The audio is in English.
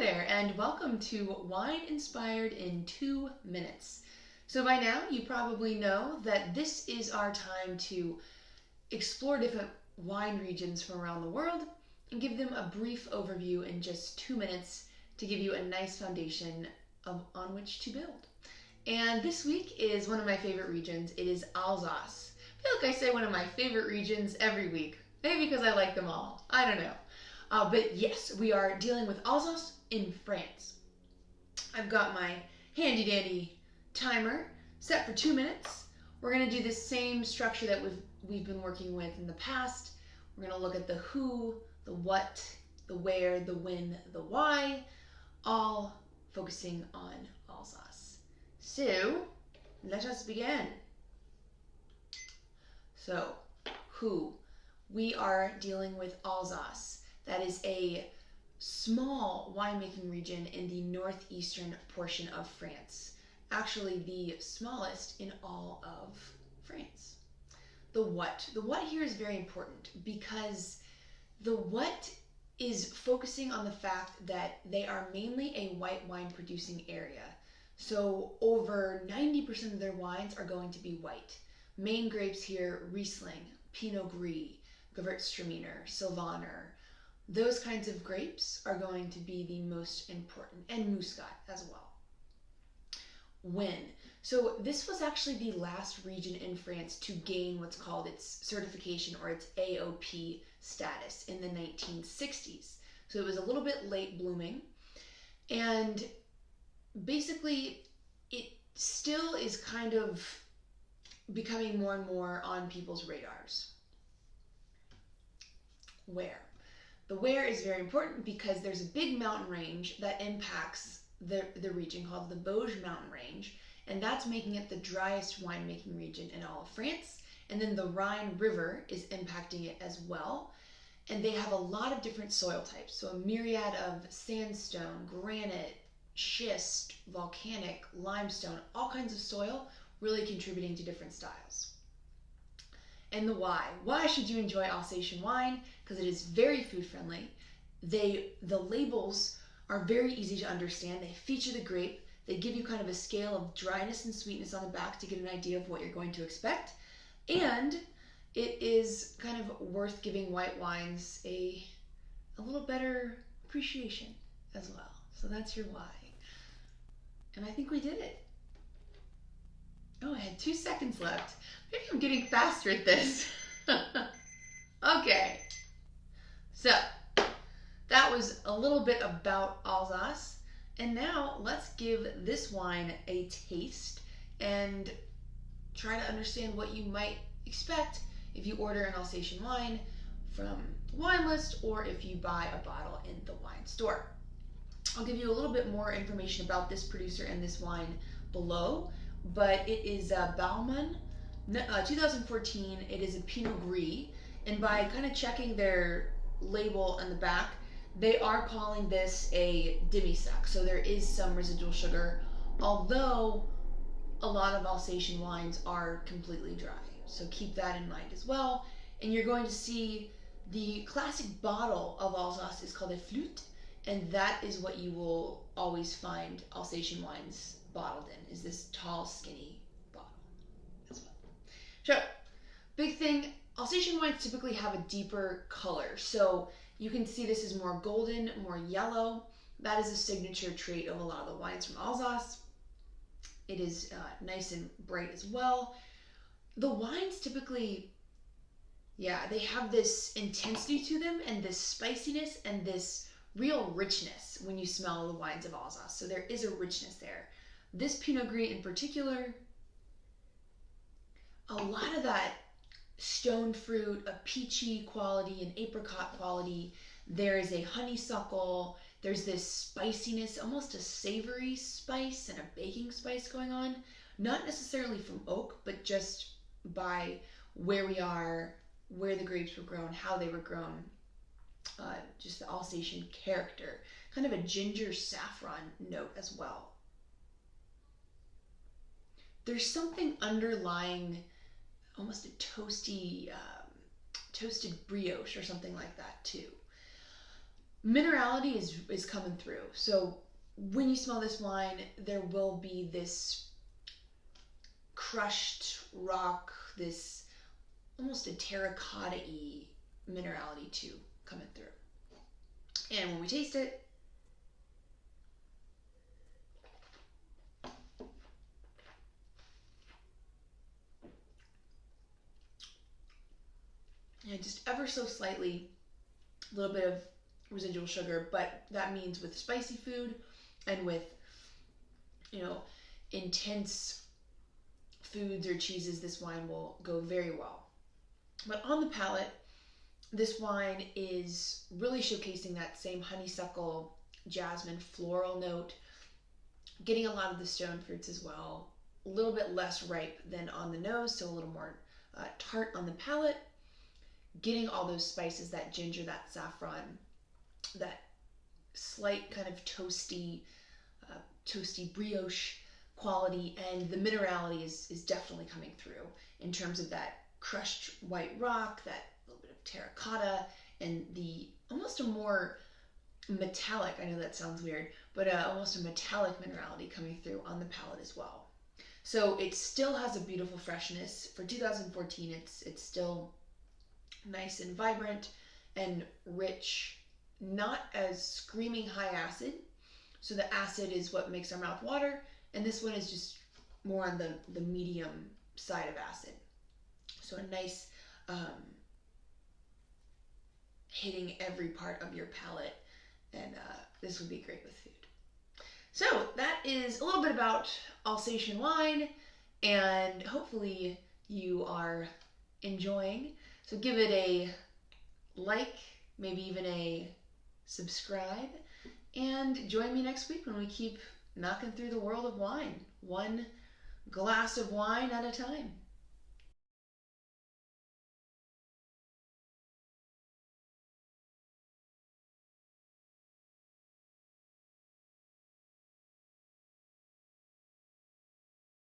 there, and welcome to Wine Inspired in 2 Minutes. So by now you probably know that this is our time to explore different wine regions from around the world and give them a brief overview in just 2 minutes to give you a nice foundation on which to build. And this week is one of my favorite regions. It is Alsace. I feel like I say one of my favorite regions every week, maybe because I like them all. I don't know. But yes, we are dealing with Alsace in France. I've got my handy dandy timer set for 2 minutes. We're going to do the same structure that we've been working with in the past. We're going to look at the who, the what, the where, the when, the why, all focusing on Alsace. So let us begin. So who? We are dealing with Alsace. That is a small winemaking region in the northeastern portion of France. Actually, the smallest in all of France. The what? The what here is very important because the what is focusing on the fact that they are mainly a white wine producing area. So over 90% of their wines are going to be white. Main grapes here, Riesling, Pinot Gris, Gewürztraminer, Sylvaner. Those kinds of grapes are going to be the most important, and Muscat as well. When? So this was actually the last region in France to gain what's called its certification or its AOP status in the 1960s. So it was a little bit late blooming, and basically it still is kind of becoming more and more on people's radars. Where? The where is very important because there's a big mountain range that impacts the region called the Vosges Mountain Range, and that's making it the driest winemaking region in all of France. And then the Rhine River is impacting it as well. And they have a lot of different soil types, so a myriad of sandstone, granite, schist, volcanic, limestone, all kinds of soil really contributing to different styles. And the why. Why should you enjoy Alsatian wine? Because it is very food friendly. The labels are very easy to understand. They feature the grape. They give you kind of a scale of dryness and sweetness on the back to get an idea of what you're going to expect. And it is kind of worth giving white wines a little better appreciation as well. So that's your why. And I think we did it. Oh, I had 2 seconds left. Maybe I'm getting faster at this. Okay. So that was a little bit about Alsace. And now let's give this wine a taste and try to understand what you might expect if you order an Alsatian wine from the wine list or if you buy a bottle in the wine store. I'll give you a little bit more information about this producer and this wine below, but it is Baumann, 2014. It is a Pinot Gris, and by kind of checking their label on the back, they are calling this a demi-sec, so there is some residual sugar, although a lot of Alsatian wines are completely dry, so keep that in mind as well. And you're going to see the classic bottle of Alsace is called a flûte, and that is what you will always find Alsatian wines bottled in, is this tall, skinny bottle as well. So, big thing, Alsatian wines typically have a deeper color. So you can see this is more golden, more yellow. That is a signature trait of a lot of the wines from Alsace. It is nice and bright as well. The wines typically, they have this intensity to them and this spiciness and this real richness when you smell the wines of Alsace. So there is a richness there. This Pinot Gris in particular, a lot of that stone fruit, a peachy quality, an apricot quality. There is a honeysuckle. There's this spiciness, almost a savory spice and a baking spice going on. Not necessarily from oak, but just by where we are, where the grapes were grown, how they were grown. Just the Alsatian character. Kind of a ginger saffron note as well. There's something underlying, almost a toasty, toasted brioche or something like that too. minerality is coming through. So when you smell this wine, there will be this crushed rock, this almost a terracotta-y minerality too coming through. And when we taste it, and just ever so slightly, a little bit of residual sugar, but that means with spicy food and with, intense foods or cheeses, this wine will go very well. But on the palate, this wine is really showcasing that same honeysuckle, jasmine, floral note, getting a lot of the stone fruits as well, a little bit less ripe than on the nose, so a little more tart on the palate, getting all those spices, that ginger, that saffron, that slight kind of toasty brioche quality, and the minerality is definitely coming through in terms of that crushed white rock, that little bit of terracotta, and the almost a more metallic, I know that sounds weird, but almost a metallic minerality coming through on the palate as well. So it still has a beautiful freshness. For 2014, it's still nice and vibrant and rich, not as screaming high acid. So the acid is what makes our mouth water, and this one is just more on the medium side of acid. So a nice hitting every part of your palate, and this would be great with food. So that is a little bit about Alsatian wine, and hopefully you are enjoying. So give it a like, maybe even a subscribe, and join me next week when we keep knocking through the world of wine, one glass of wine at a time.